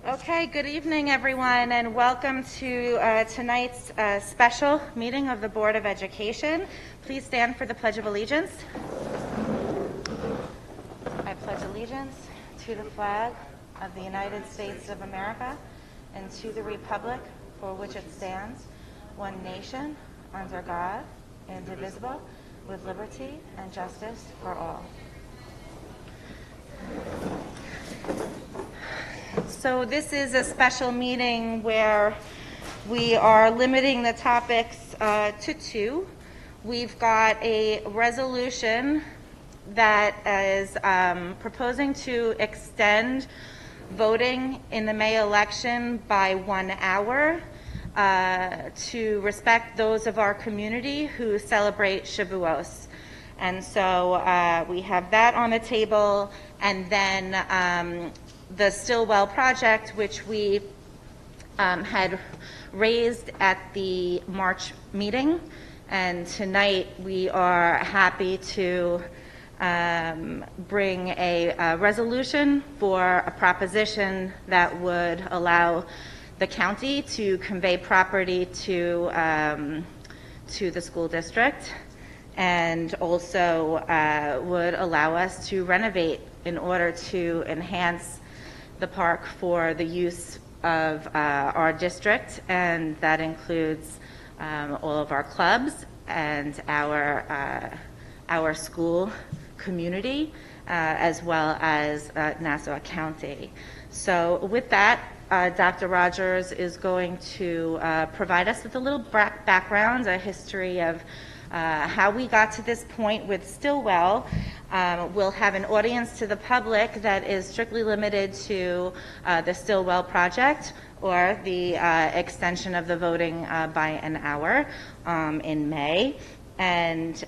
Okay, good evening, everyone, and welcome to tonight's special meeting of the Board of Education. Please stand for the Pledge of Allegiance. I pledge allegiance to the flag of the United States of America and to the republic for which it stands, one nation, under God, indivisible, with liberty and justice for all. So this is a special meeting where we are limiting the topics to two. We've got a resolution that is proposing to extend voting in the May election by 1 hour to respect those of our community who celebrate Shavuos. And so we have that on the table, and then the Stillwell project, which we had raised at the March meeting, and tonight we are happy to bring a resolution for a proposition that would allow the county to convey property to the school district, and also would allow us to renovate in order to enhance the park for the use of our district, and that includes all of our clubs and our school community, as well as Nassau County. So with that, Dr. Rogers is going to provide us with a little background, a history of how we got to this point with Stillwell. We'll have an audience to the public that is strictly limited to the Stillwell project, or the extension of the voting by an hour in May. And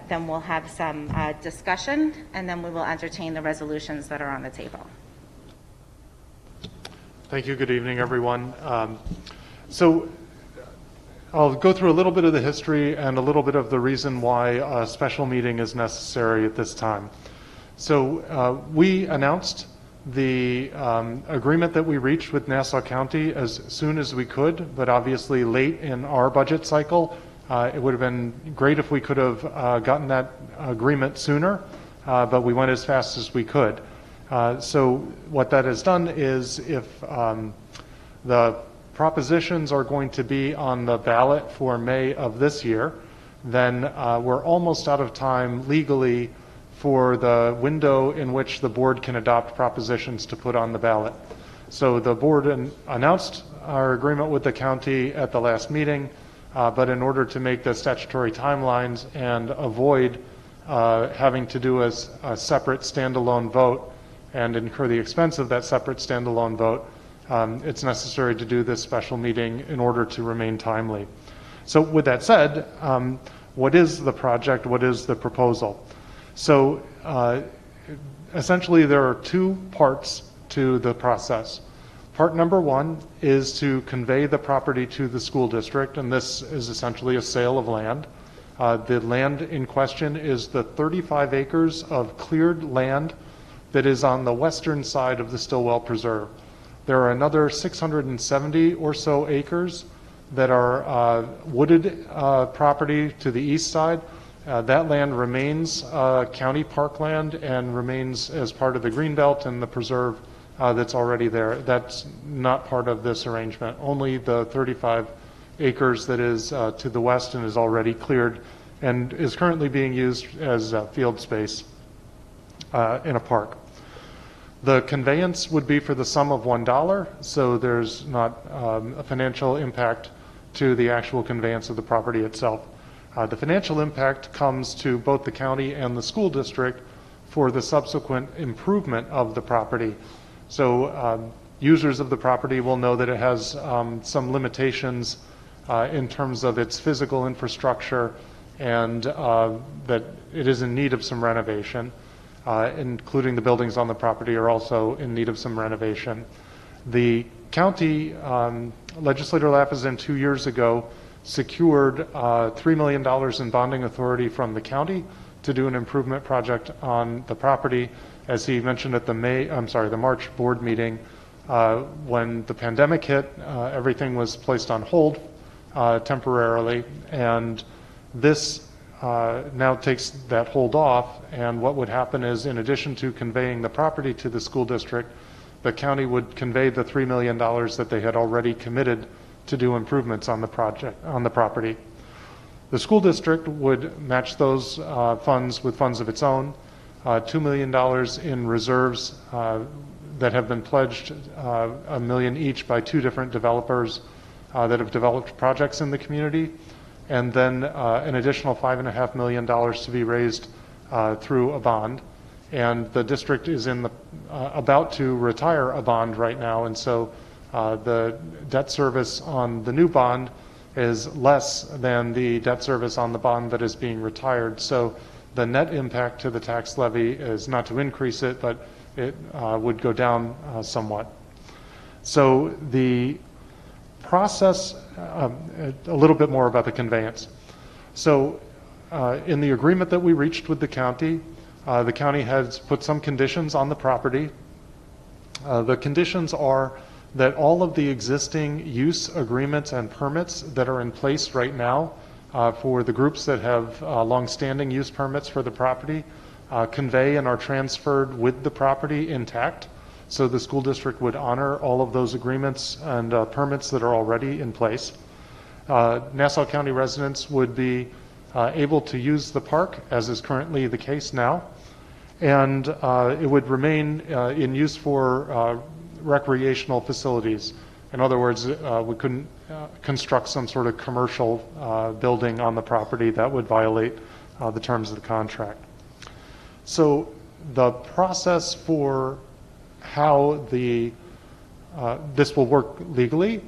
then we'll have some discussion, and then we will entertain the resolutions that are on the table. Thank you. Good evening, everyone. So I'll go through a little bit of the history and a little bit of the reason why a special meeting is necessary at this time. So we announced the agreement that we reached with Nassau County as soon as we could, but obviously late in our budget cycle. It would have been great if we could have gotten that agreement sooner, but we went as fast as we could. So what that has done is, if the propositions are going to be on the ballot for May of this year, then we're almost out of time legally for the window in which the board can adopt propositions to put on the ballot. So the board announced our agreement with the county at the last meeting, but in order to make the statutory timelines and avoid having to do a separate standalone vote and incur the expense of that separate standalone vote, it's necessary to do this special meeting in order to remain timely. So with that said, what is the project? What is the proposal? So essentially there are two parts to the process. Part number one is to convey the property to the school district, and this is essentially a sale of land. The land in question is the 35 acres of cleared land that is on the western side of the Stillwell Preserve. There are another 670 or so acres that are wooded property to the east side. That land remains county parkland and remains as part of the greenbelt and the preserve that's already there. That's not part of this arrangement. Only the 35 acres that is to the west and is already cleared and is currently being used as field space in a park. The conveyance would be for the sum of $1, so there's not a financial impact to the actual conveyance of the property itself. The financial impact comes to both the county and the school district for the subsequent improvement of the property. So users of the property will know that it has some limitations in terms of its physical infrastructure, and that it is in need of some renovation. Including the buildings on the property are also in need of some renovation. The county legislator Lapizan 2 years ago secured $3 million in bonding authority from the county to do an improvement project on the property. As he mentioned at the March board meeting, When the pandemic hit, everything was placed on hold temporarily, and this now takes that hold off. And what would happen is, in addition to conveying the property to the school district, the county would convey the $3 million that they had already committed to do improvements on the project, on the property. The school district would match those funds with funds of its own, $2 million in reserves that have been pledged, $1 million each by two different developers that have developed projects in the community, and then an additional $5.5 million to be raised through a bond. And the district is about to retire a bond right now, and so the debt service on the new bond is less than the debt service on the bond that is being retired. So the net impact to the tax levy is not to increase it, but it would go down somewhat. So the process, a little bit more about the conveyance. So in the agreement that we reached with the county has put some conditions on the property. The conditions are that all of the existing use agreements and permits that are in place right now for the groups that have long-standing use permits for the property convey and are transferred with the property intact. So the school district would honor all of those agreements and permits that are already in place. Nassau County residents would be able to use the park, as is currently the case now, and it would remain in use for recreational facilities. In other words, we couldn't construct some sort of commercial building on the property that would violate the terms of the contract. So the process for how this will work legally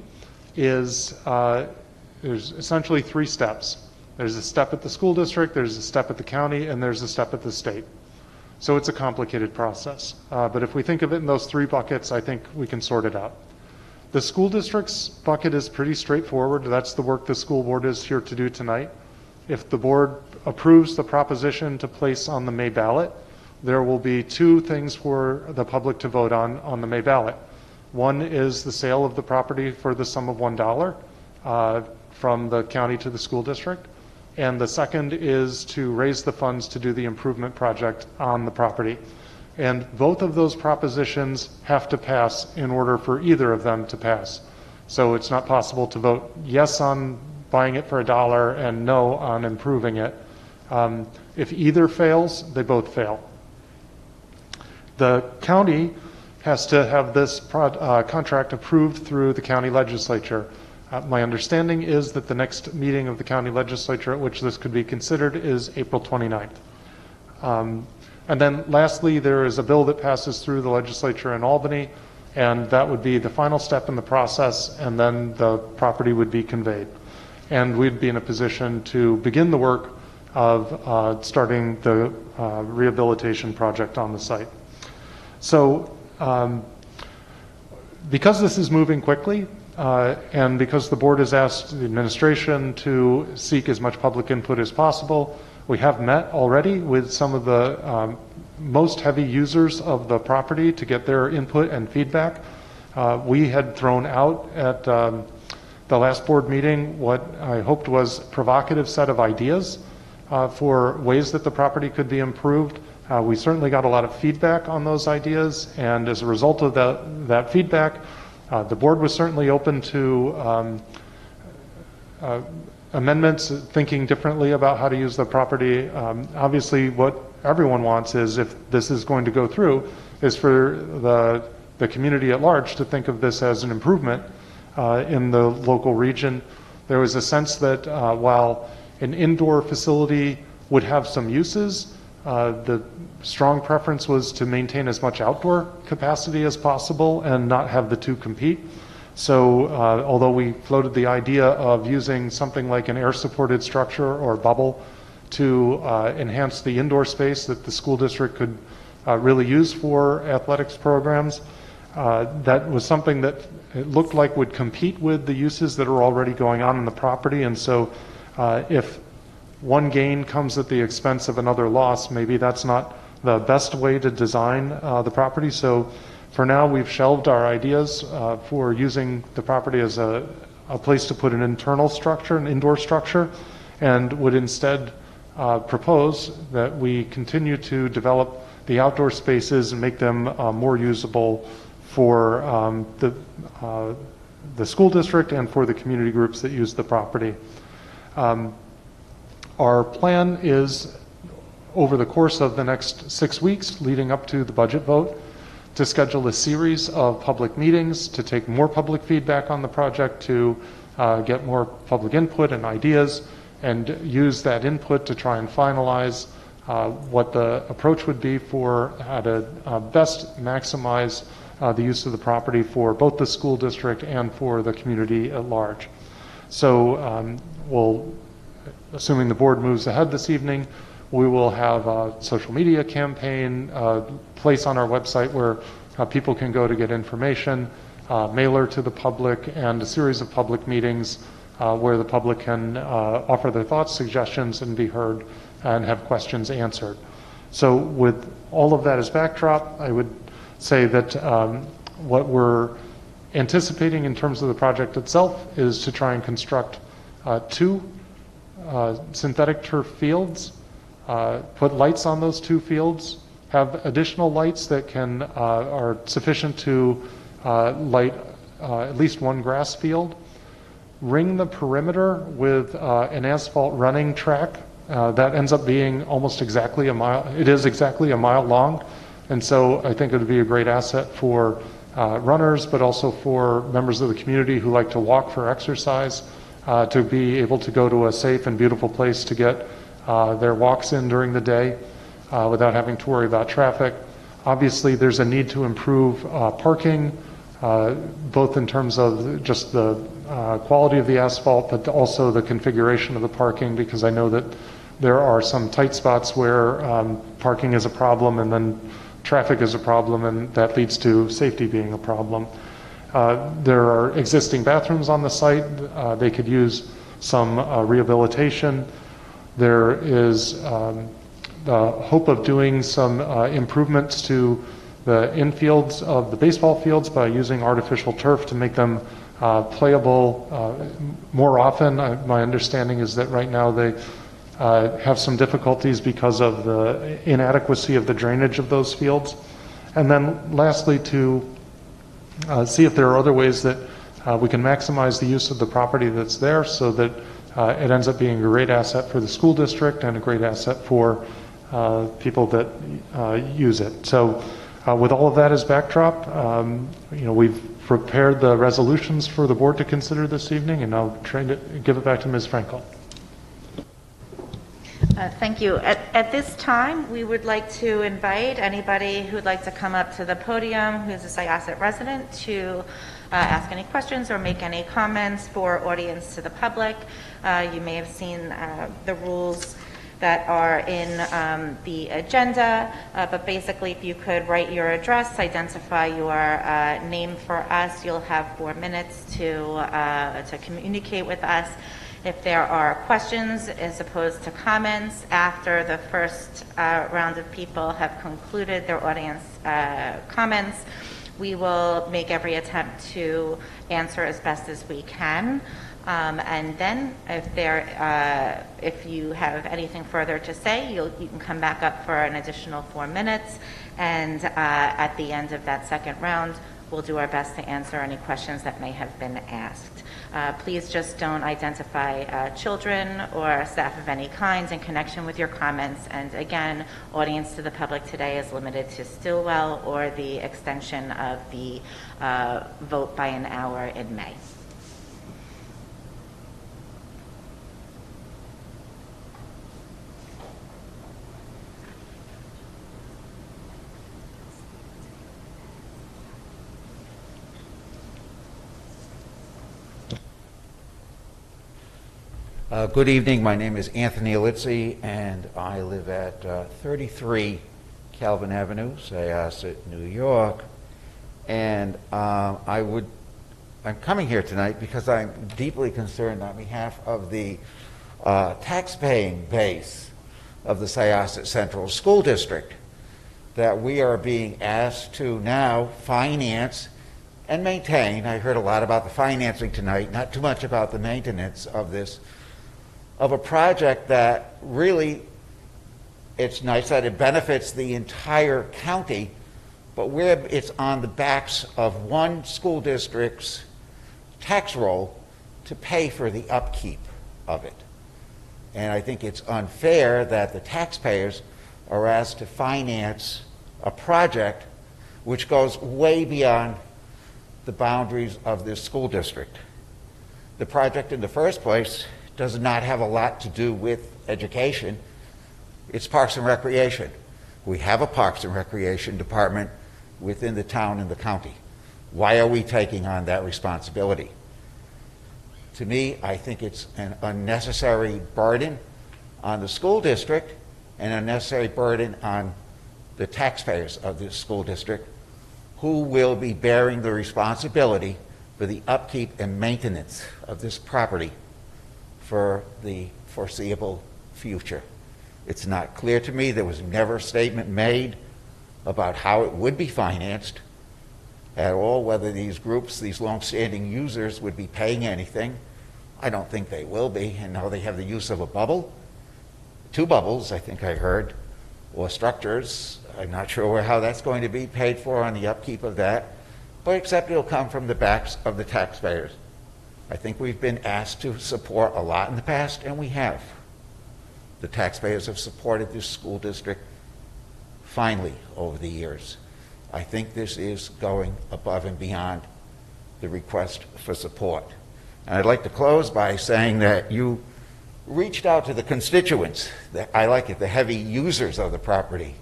is there's essentially three steps. There's a step at the school district, there's a step at the county, and there's a step at the state. So it's a complicated process. But if we think of it in those three buckets, I think we can sort it out. The school district's bucket is pretty straightforward. That's the work the school board is here to do tonight. If the board approves the proposition to place on the May ballot, there will be two things for the public to vote on the May ballot. One is the sale of the property for the sum of $1 from the county to the school district. And the second is to raise the funds to do the improvement project on the property. And both of those propositions have to pass in order for either of them to pass. So it's not possible to vote yes on buying it for $1 and no on improving it. If either fails, they both fail. The county has to have this contract approved through the county legislature. My understanding is that the next meeting of the county legislature at which this could be considered is April 29th. And then lastly, there is a bill that passes through the legislature in Albany, and that would be the final step in the process, and then the property would be conveyed. And we'd be in a position to begin the work of starting the rehabilitation project on the site. So because this is moving quickly, and because the board has asked the administration to seek as much public input as possible, we have met already with some of the most heavy users of the property to get their input and feedback. We had thrown out at the last board meeting what I hoped was a provocative set of ideas for ways that the property could be improved. We certainly got a lot of feedback on those ideas, and as a result of that feedback, the board was certainly open to amendments, thinking differently about how to use the property. Obviously, what everyone wants is, if this is going to go through, is for the community at large to think of this as an improvement in the local region. There was a sense that while an indoor facility would have some uses, the strong preference was to maintain as much outdoor capacity as possible and not have the two compete. So although we floated the idea of using something like an air-supported structure or bubble to enhance the indoor space that the school district could really use for athletics programs, that was something that it looked like would compete with the uses that are already going on in the property. And so if one gain comes at the expense of another loss, maybe that's not the best way to design the property. So For now, we've shelved our ideas for using the property as a place to put an internal structure, an indoor structure, and would instead propose that we continue to develop the outdoor spaces and make them more usable for the school district and for the community groups that use the property. Our plan is, over the course of the next 6 weeks leading up to the budget vote, to schedule a series of public meetings, to take more public feedback on the project, to get more public input and ideas, and use that input to try and finalize what the approach would be for how to best maximize the use of the property for both the school district and for the community at large. So we'll, assuming the board moves ahead this evening, we will have a social media campaign, place on our website where people can go to get information, mailer to the public, and a series of public meetings where the public can offer their thoughts, suggestions, and be heard and have questions answered. So with all of that as backdrop, I would say that what we're anticipating in terms of the project itself is to try and construct 2 synthetic turf fields, put lights on those 2 fields, have additional lights that can are sufficient to light at least 1 grass field, ring the perimeter with an asphalt running track that ends up being almost exactly a mile. It is exactly a mile long, and so I think it would be a great asset for runners, but also for members of the community who like to walk for exercise, to be able to go to a safe and beautiful place to get their walks in during the day without having to worry about traffic. Obviously, there's a need to improve parking, both in terms of just the quality of the asphalt, but also the configuration of the parking, because I know that there are some tight spots where parking is a problem and then traffic is a problem, and that leads to safety being a problem. There are existing bathrooms on the site. They could use some rehabilitation. There is the hope of doing some improvements to the infields of the baseball fields by using artificial turf to make them playable more often. My understanding is that right now they have some difficulties because of the inadequacy of the drainage of those fields. And then lastly, to see if there are other ways that we can maximize the use of the property that's there so that it ends up being a great asset for the school district and a great asset for people that use it. So with all of that as backdrop, we've prepared the resolutions for the board to consider this evening, and I'll try to give it back to Ms. Frankel. Thank you. At this time, we would like to invite anybody who'd like to come up to the podium who's a Syosset resident to ask any questions or make any comments for audience to the public. You may have seen the rules that are in the agenda, but basically if you could write your address, identify your name for us, you'll have 4 minutes to communicate with us. If there are questions as opposed to comments after the first round of people have concluded their audience comments, we will make every attempt to answer as best as we can. And then if you have anything further to say, you can come back up for an additional 4 minutes. And at the end of that second round, we'll do our best to answer any questions that may have been asked. Please just don't identify children or staff of any kind in connection with your comments. And again, audience to the public today is limited to Stillwell or the extension of the vote by an hour in May. Good evening. My name is Anthony Litzy, and I live at 33 Calvin Avenue, Syosset, New York. And I'm coming here tonight because I'm deeply concerned on behalf of the tax-paying base of the Syosset Central School District. that we are being asked to now finance and maintain. I heard a lot about the financing tonight, not too much about the maintenance of this, of a project that really, it's nice that it benefits the entire county, but where it's on the backs of one school district's tax roll to pay for the upkeep of it. And I think it's unfair that the taxpayers are asked to finance a project which goes way beyond the boundaries of this school district. The project in the first place does not have a lot to do with education. It's Parks and Recreation. We have a Parks and Recreation department within the town and the county. Why are we taking on that responsibility? To me, I think it's an unnecessary burden on the school district and an unnecessary burden on the taxpayers of this school district, who will be bearing the responsibility for the upkeep and maintenance of this property for the foreseeable future. It's not clear to me. There was never a statement made about how it would be financed at all, whether these groups, these long-standing users, would be paying anything. I don't think they will be, and now they have the use of a bubble, 2 bubbles, I think I heard, or structures. I'm not sure how that's going to be paid for on the upkeep of that, but except it'll come from the backs of the taxpayers. I think we've been asked to support a lot in the past, and we have. The taxpayers have supported this school district finely over the years. I think this is going above and beyond the request for support. And I'd like to close by saying that you reached out to the constituents, I like it, the heavy users of the property.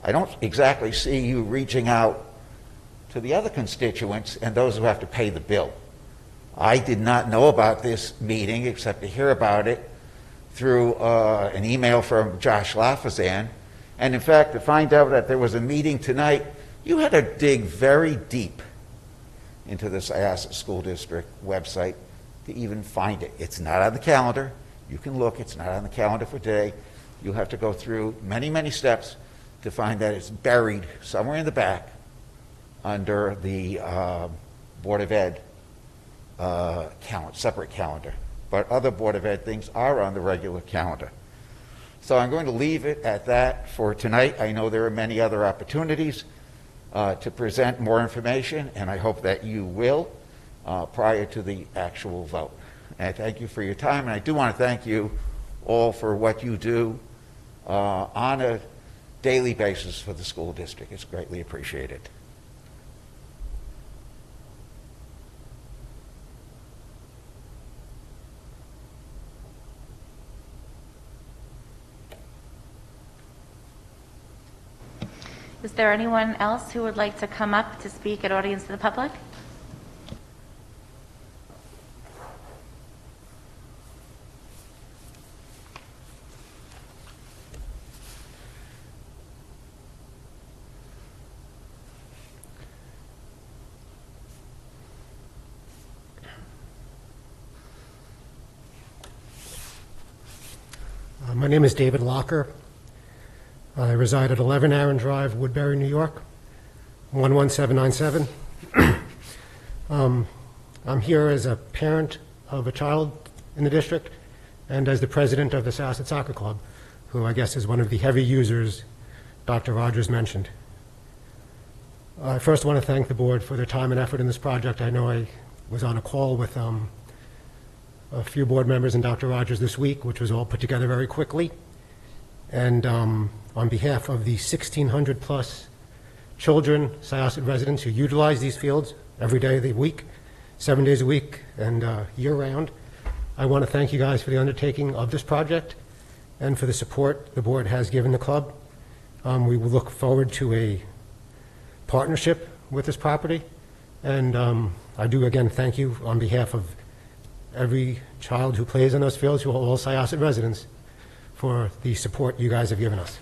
I don't exactly see you reaching out to the other constituents and those who have to pay the bill. I did not know about this meeting except to hear about it through an email from Josh Lafazan. And in fact, to find out that there was a meeting tonight, you had to dig very deep into the Syosset School District website to even find it. It's not on the calendar. You can look. It's not on the calendar for today. You'll have to go through many, many steps to find that it's buried somewhere in the back under the Board of Ed separate calendar. But other Board of Ed things are on the regular calendar. So I'm going to leave it at that for tonight. I know there are many other opportunities to present more information, and I hope that you will prior to the actual vote. And I thank you for your time, and I do want to thank you all for what you do on a daily basis for the school district. It's greatly appreciated. Is there anyone else who would like to come up to speak at audience to the public? My name is David Locker. I reside at 11 Aaron Drive, Woodbury, New York, 11797. I'm here as a parent of a child in the district and as the president of the Syosset Soccer Club, who I guess is one of the heavy users Dr. Rogers mentioned. I first want to thank the board for their time and effort in this project. I know I was on a call with a few board members and Dr. Rogers this week, which was all put together very quickly. And on behalf of the 1,600 plus children, Syosset residents who utilize these fields every day of the week, 7 days a week, and year round, I want to thank you guys for the undertaking of this project and for the support the board has given the club. We will look forward to a partnership with this property. And I do again thank you on behalf of every child who plays on those fields, who are all Syosset residents, for the support you guys have given us.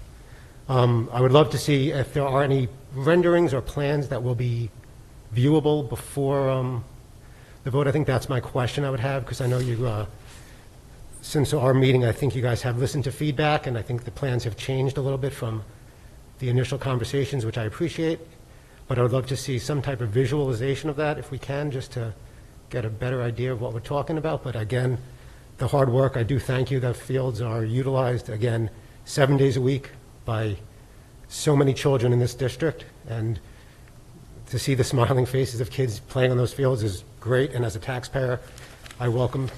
I would love to see if there are any renderings or plans that will be viewable before the vote. I think that's my question I would have, because I know you, since our meeting, I think you guys have listened to feedback, and I think the plans have changed a little bit from the initial conversations, which I appreciate, but I would love to see some type of visualization of that if we can, just to get a better idea of what we're talking about. But again, the hard work, I do thank you. The fields are utilized, again, 7 days a week by so many children in this district, and to see the smiling faces of kids playing on those fields is great. And as a taxpayer, I welcome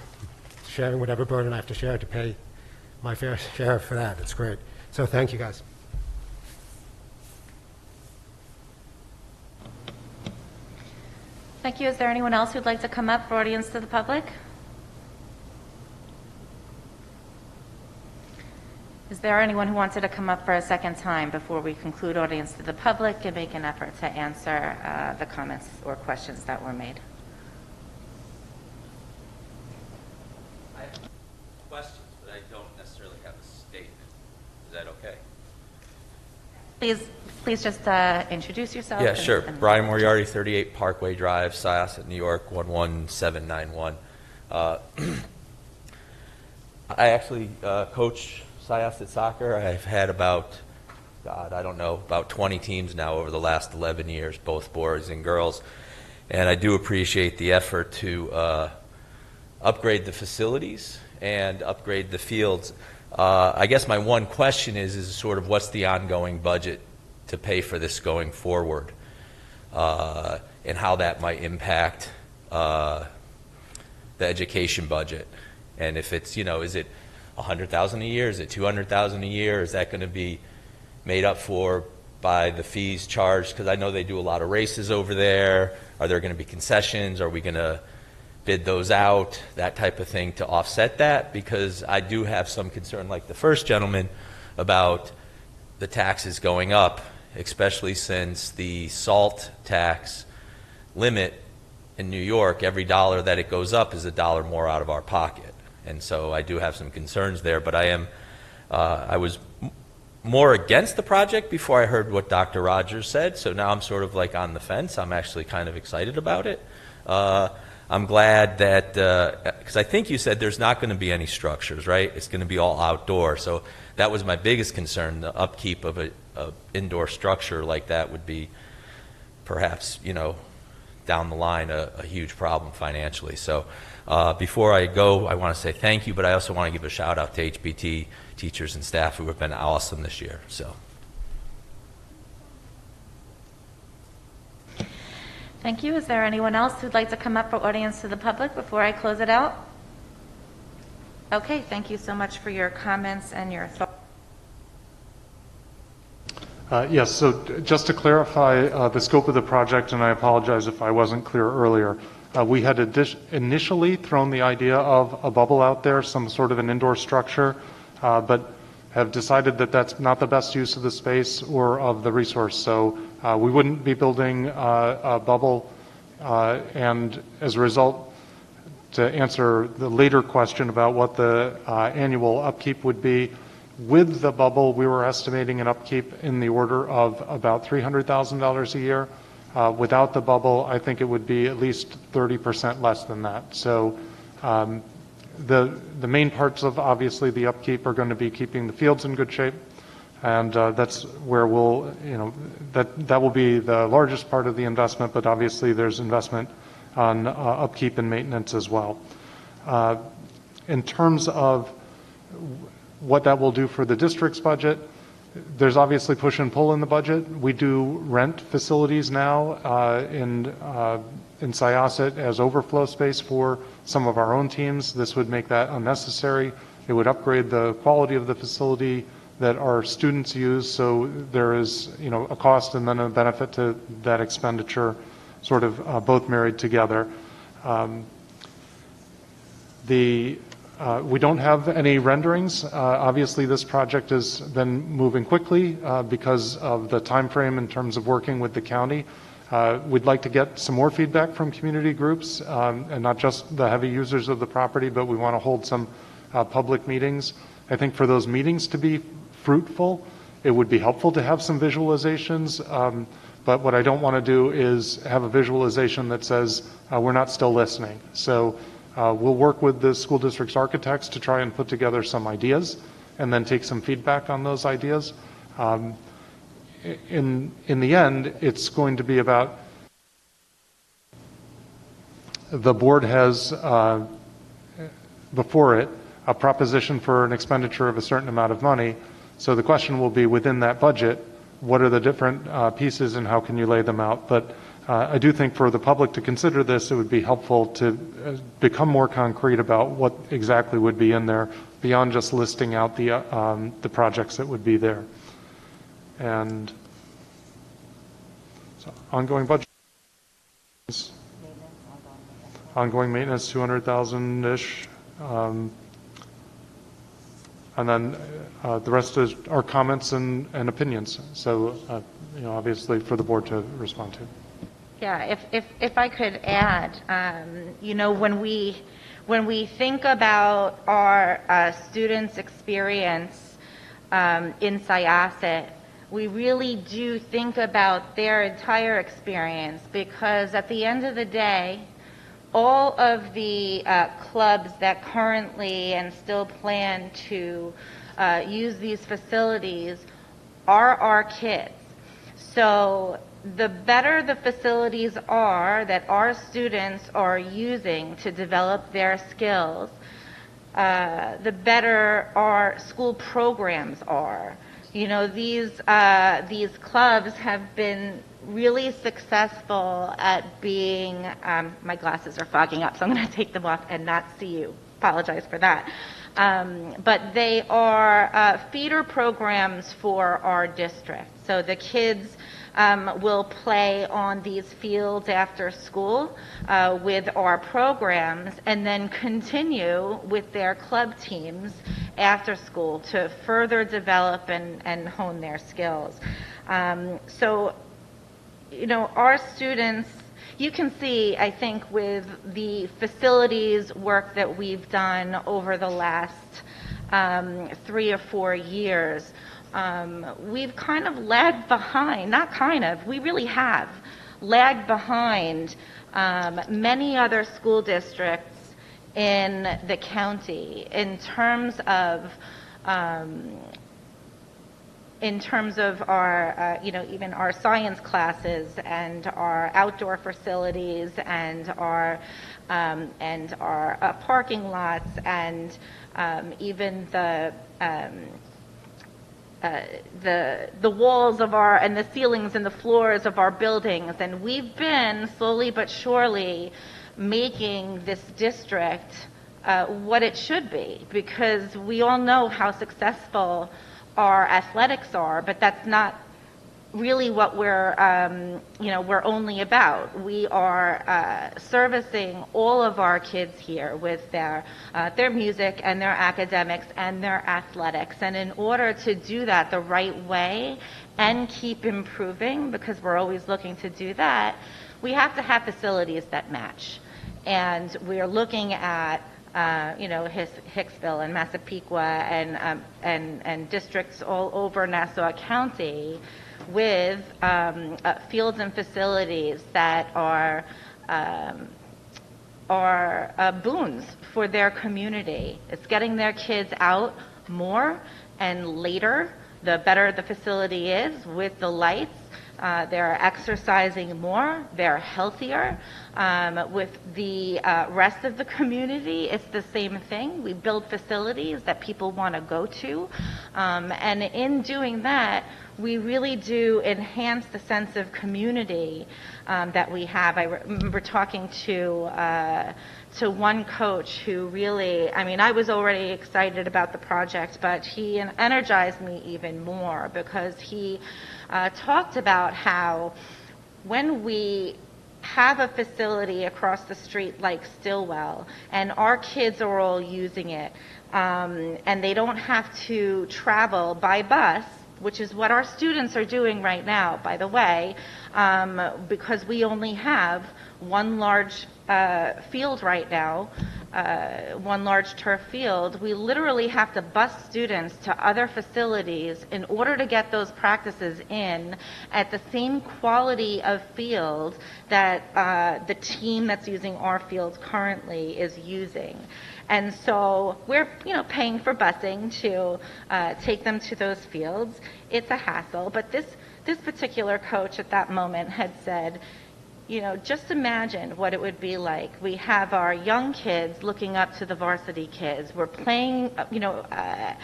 sharing whatever burden I have to share to pay my fair share for that. It's great. So thank you, guys. Thank you. Is there anyone else who'd like to come up for audience to the public? Is there anyone who wanted to come up for a second time before we conclude audience to the public and make an effort to answer the comments or questions that were made? I have questions, but I don't necessarily have a statement. Is that okay? Please just introduce yourself. Yeah, sure. Brian Moriarty, 38 Parkway Drive, Syosset, New York, 11791. I actually coach Syosset soccer. I've had about 20 teams now over the last 11 years, both boys and girls. And I do appreciate the effort to upgrade the facilities and upgrade the fields. I guess my one question is sort of what's the ongoing budget to pay for this going forward, and how that might impact the education budget. And if it's, is it $100,000 a year? Is it $200,000 a year? Is that going to be made up for by the fees charged? Because I know they do a lot of races over there. Are there going to be concessions? Are we going to bid those out? That type of thing to offset that? Because I do have some concern, like the first gentleman, about the taxes going up, especially since the SALT tax limit in New York, every dollar that it goes up is a dollar more out of our pocket. And so I do have some concerns there, but I was more against the project before I heard what Dr. Rogers said, so now I'm sort of like on the fence. I'm actually kind of excited about it. I'm glad that, because I think you said there's not going to be any structures, right? It's going to be all outdoor, so that was my biggest concern. The upkeep of a indoor structure like that would be perhaps, down the line a huge problem financially. So before I go, I want to say thank you, but I also want to give a shout out to HBT teachers and staff who have been awesome this year. So. Thank you. Is there anyone else who'd like to come up for audience to the public before I close it out? Okay, thank you so much for your comments and your thoughts. Yes, so just to clarify the scope of the project, and I apologize if I wasn't clear earlier, we had initially thrown the idea of a bubble out there, some sort of an indoor structure, but have decided that that's not the best use of the space or of the resource. So we wouldn't be building a bubble, and as a result, to answer the later question about what the annual upkeep would be, with the bubble, we were estimating an upkeep in the order of about $300,000 a year. Without the bubble, I think it would be at least 30% less than that. So the main parts of, obviously, the upkeep are going to be keeping the fields in good shape, and that's where we'll, that will be the largest part of the investment, but obviously there's investment on upkeep and maintenance as well. In terms of what that will do for the district's budget, there's obviously push and pull in the budget. We do rent facilities now in Syosset as overflow space for some of our own teams. This would make that unnecessary. It would upgrade the quality of the facility that our students use, so there is a cost and then a benefit to that expenditure, sort of both married together. We don't have any renderings. Obviously, this project has been moving quickly because of the time frame in terms of working with the county. We'd like to get some more feedback from community groups, and not just the heavy users of the property, but we want to hold some public meetings. I think for those meetings to be fruitful, it would be helpful to have some visualizations, but what I don't want to do is have a visualization that says we're not still listening. So we'll work with the school district's architects to try and put together some ideas and then take some feedback on those ideas. in the end, it's going to be about the board has before it a proposition for an expenditure of a certain amount of money. So the question will be, within that budget, what are the different pieces and how can you lay them out? But I do think for the public to consider this, it would be helpful to become more concrete about what exactly would be in there beyond just listing out the projects that would be there. And so ongoing budget, ongoing maintenance, 200,000-ish. And then the rest is our comments and opinions. So, obviously for the board to respond to. Yeah, if I could add, when we think about our students' experience in Syosset, we really do think about their entire experience, because at the end of the day, all of the clubs that currently and still plan to use these facilities are our kids. So the better the facilities are that our students are using to develop their skills, the better our school programs are. These clubs have been really successful at being, my glasses are fogging up, so I'm going to take them off and not see you. Apologize for that. But they are feeder programs for our district. So the kids will play on these fields after school with our programs, and then continue with their club teams after school to further develop and hone their skills. So, our students, you can see, I think, with the facilities work that we've done over the last 3 or 4 years, we've kind of lagged behind, we really have lagged behind many other school districts in the county in terms of our, even our science classes and our outdoor facilities and our parking lots and even the walls of our, and the ceilings and the floors of our buildings. And we've been slowly but surely making this district what it should be, because we all know how successful our athletics are, but that's not really what we're only about. We are servicing all of our kids here with their music and their academics and their athletics. And in order to do that the right way and keep improving, because we're always looking to do that, we have to have facilities that match. And we're looking at Hicksville and Massapequa and districts all over Nassau County with fields and facilities that are boons for their community. It's getting their kids out more and later. The better the facility is with the lights. They're exercising more, they're healthier. With the rest of the community, it's the same thing. We build facilities that people want to go to. And in doing that, we really do enhance the sense of community that we have. I remember talking to one coach who really, I was already excited about the project, but he energized me even more, because he talked about how when we have a facility across the street like Stillwell, and our kids are all using it, and they don't have to travel by bus, which is what our students are doing right now, by the way, because we only have one large field right now. one large turf field, we literally have to bus students to other facilities in order to get those practices in at the same quality of field that the team that's using our field currently is using. And so we're, paying for busing to take them to those fields. It's a hassle, but this particular coach at that moment had said, just imagine what it would be like. We have our young kids looking up to the varsity kids. We're playing, a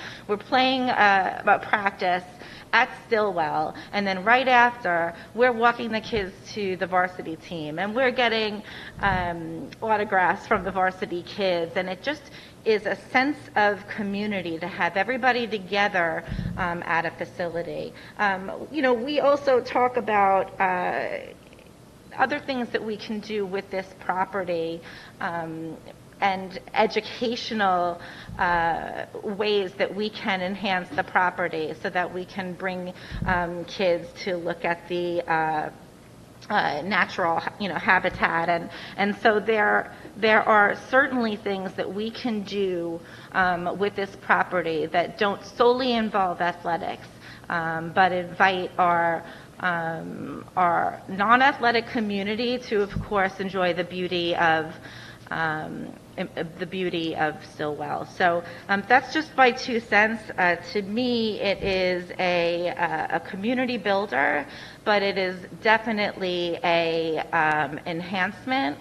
practice at Stillwell, and then right after, we're walking the kids to the varsity team, and we're getting autographs from the varsity kids, and it just is a sense of community to have everybody together at a facility. We also talk about other things that we can do with this property and educational ways that we can enhance the property so that we can bring kids to look at the natural, habitat. And so there are certainly things that we can do with this property that don't solely involve athletics, but invite our non-athletic community to, of course, enjoy the beauty of Stillwell. So that's just my 2 cents. To me, it is a community builder, but it is definitely a enhancement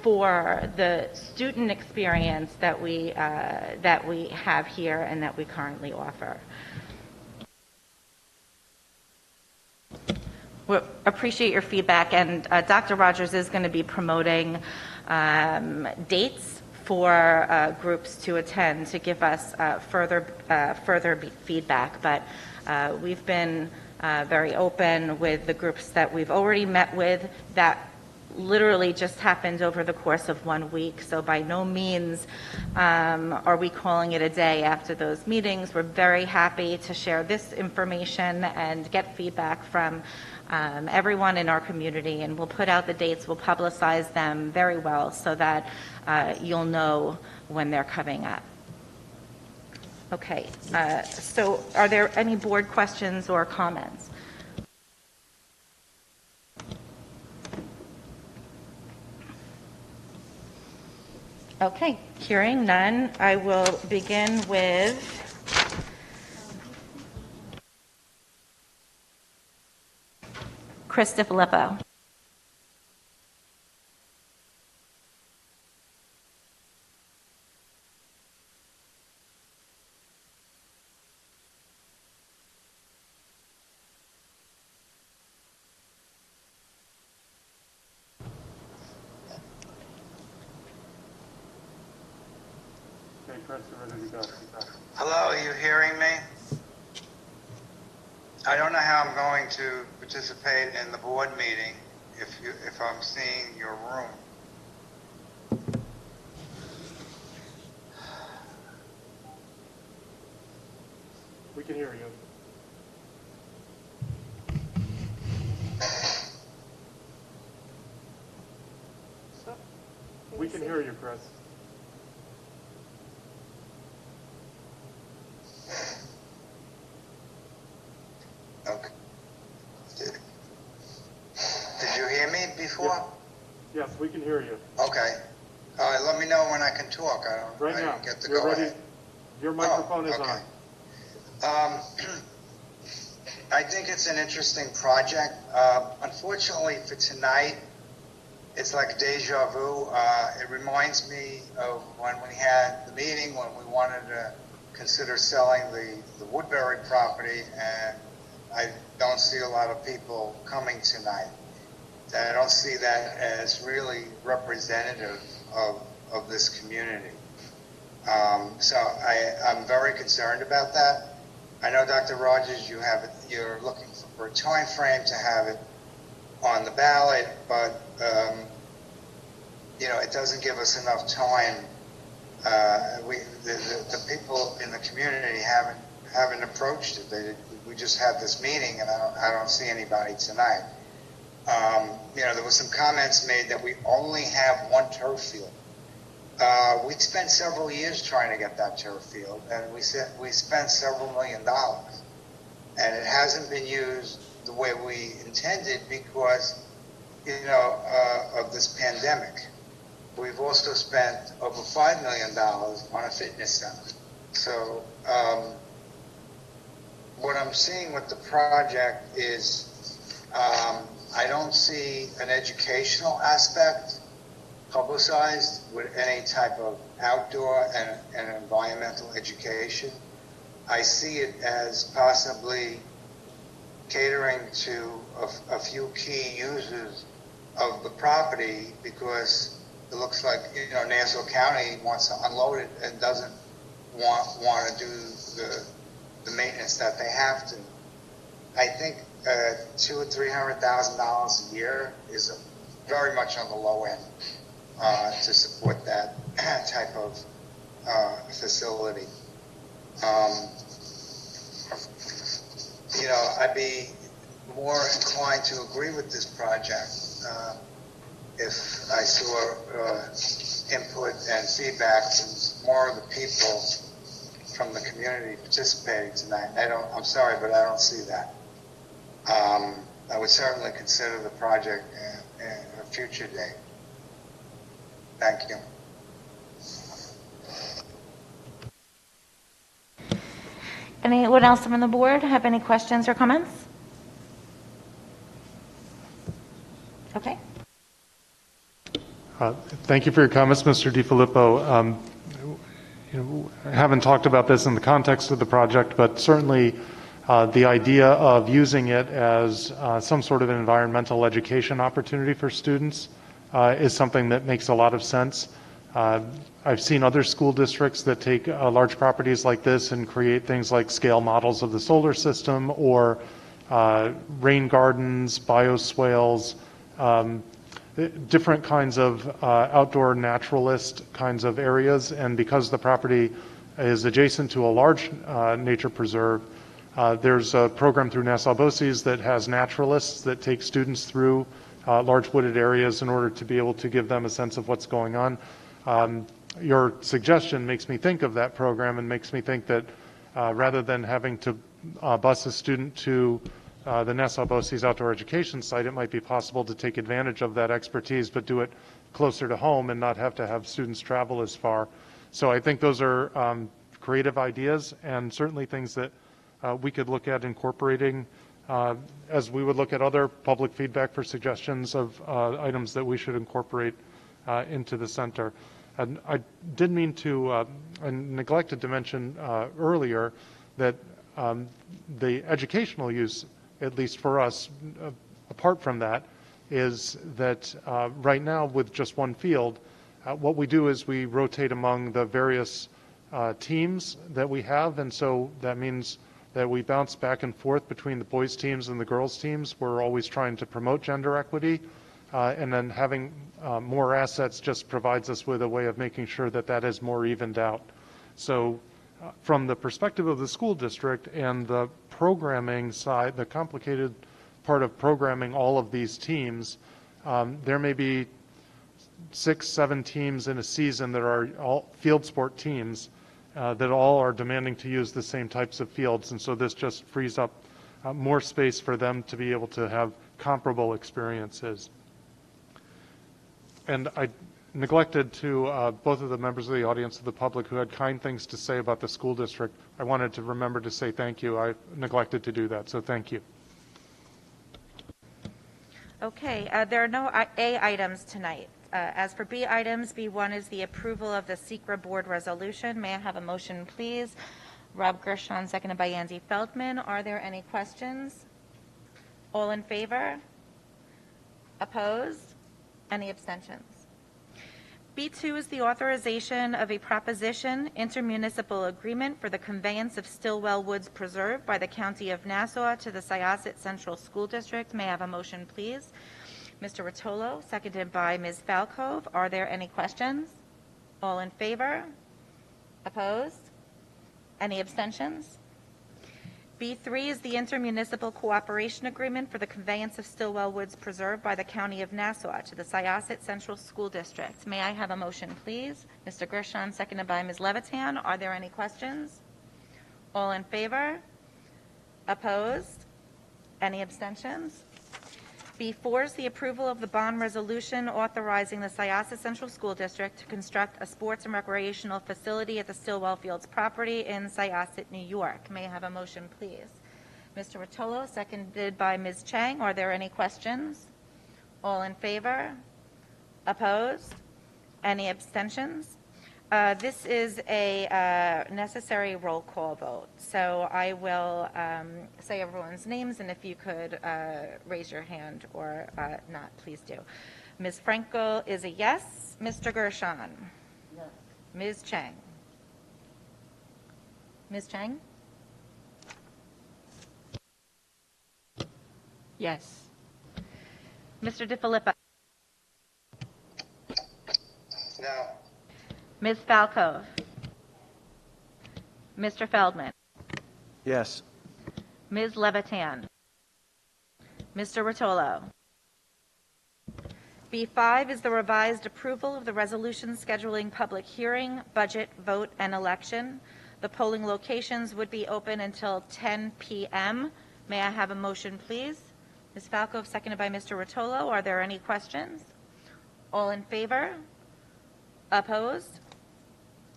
for the student experience that we have here and that we currently offer. We appreciate your feedback, and Dr. Rogers is going to be promoting dates for groups to attend to give us further feedback. But we've been very open with the groups that we've already met with. That literally just happened over the course of 1 week, so by no means are we calling it a day after those meetings. We're very happy to share this information and get feedback from everyone in our community, and we'll put out the dates, we'll publicize them very well so that you'll know when they're coming up. Okay, so are there any board questions or comments? Okay, hearing none, I will begin with Chris DiFilippo. Okay, Chris, you're ready to go. Hello, are you hearing me? I don't know how I'm going to participate in the board meeting if I'm seeing your room. We can hear you. We can hear you, Chris. Okay. Did you hear me before? Yes, we can hear you. Okay. All right, let me know when I can talk. I Right now, didn't get to you're go ready. ahead. Your microphone is okay. on. I think it's an interesting project. Unfortunately for tonight, it's like deja vu. It reminds me of when we had the meeting when we wanted to consider selling the Woodbury property, and I don't see a lot of people coming tonight. I don't see that as really representative of this community. So I'm very concerned about that. I know, Dr. Rogers, you're looking for a time frame to have it on the ballot, but it doesn't give us enough time. The people in the community haven't approached it. We just had this meeting, and I don't see anybody tonight. There was some comments made that we only have one turf field. We spent several years trying to get that turf field, and we spent several $1,000,000, and it hasn't been used the way we intended because, of this pandemic. We've also spent over $5 million on a fitness center. So what I'm seeing with the project is I don't see an educational aspect publicized with any type of outdoor and environmental education. I see it as possibly catering to a few key users of the property because it looks like Nassau County wants to unload it and doesn't want to do the maintenance that they have to. I think $200,000 or $300,000 a year is very much on the low end to support that type of facility. I'd be more inclined to agree with this project if I saw input and feedback from more of the people from the community participating tonight. I'm sorry, but I don't see that. I would certainly consider the project a future date. Thank you. Anyone else from the board have any questions or comments? Okay. Thank you for your comments, Mr. DiFilippo. I haven't talked about this in the context of the project, but certainly the idea of using it as some sort of an environmental education opportunity for students is something that makes a lot of sense. I've seen other school districts that take large properties like this and create things like scale models of the solar system or rain gardens, bioswales, different kinds of outdoor naturalist kinds of areas. And because the property is adjacent to a large nature preserve, there's a program through Nassau BOCES that has naturalists that take students through large wooded areas in order to be able to give them a sense of what's going on. Your suggestion makes me think of that program and makes me think that rather than having to bus a student to the Nassau BOCES outdoor education site, it might be possible to take advantage of that expertise but do it closer to home and not have to have students travel as far. So I think those are creative ideas and certainly things that we could look at incorporating as we would look at other public feedback for suggestions of items that we should incorporate into the center. And I did mean to, I neglected to mention earlier that the educational use, at least for us, apart from that, is that right now with just one field, what we do is we rotate among the various teams that we have, and so that means that we bounce back and forth between the boys teams and the girls teams. We're always trying to promote gender equity, and then having more assets just provides us with a way of making sure that that is more evened out. So from the perspective of the school district and the programming side, the complicated part of programming all of these teams, there may be 6, 7 teams in a season that are all field sport teams that all are demanding to use the same types of fields, and so this just frees up more space for them to be able to have comparable experiences. And I neglected to both of the members of the audience of the public who had kind things to say about the school district. I wanted to remember to say thank you. I neglected to do that, so thank you. Okay, there are no A items tonight. As for B items, B1 is the approval of the SECRA board resolution. May I have a motion, please? Rob Gershon, seconded by Andy Feldman. Are there any questions? All in favor? Opposed? Any abstentions? B2 is the authorization of a proposition intermunicipal agreement for the conveyance of Stillwell Woods Preserve by the County of Nassau to the Syosset Central School District. May I have a motion, please? Mr. Rotolo, seconded by Ms. Falcove. Are there any questions? All in favor? Opposed? Any abstentions? B3 is the intermunicipal cooperation agreement for the conveyance of Stillwell Woods Preserve by the County of Nassau to the Syosset Central School District. May I have a motion, please? Mr. Gershon, seconded by Ms. Levitan. Are there any questions? All in favor? Opposed? Any abstentions? B4 is the approval of the bond resolution authorizing the Syosset Central School District to construct a sports and recreational facility at the Stillwell Fields property in Syosset, New York. May I have a motion, please? Mr. Rotolo, seconded by Ms. Chang. Are there any questions? All in favor? Opposed? Any abstentions? This is a necessary roll call vote, so I will say everyone's names, and if you could raise your hand or not, please do. Ms. Frankel is a yes. Mr. Gershon? Yes. Ms. Chang? Ms. Chang? Yes. Mr. DiFilippo? No. Ms. Falco? Mr. Feldman? Yes. Ms. Levitan? Mr. Rotolo? B5 is the revised approval of the resolution scheduling public hearing, budget, vote, and election. The polling locations would be open until 10 p.m. May I have a motion, please? Ms. Falco, seconded by Mr. Rotolo. Are there any questions? All in favor? Opposed?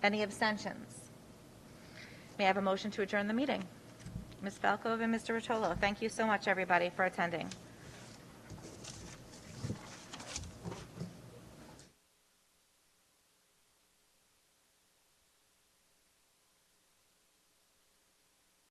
Any abstentions? May I have a motion to adjourn the meeting? Ms. Falco and Mr. Rotolo, thank you so much, everybody, for attending.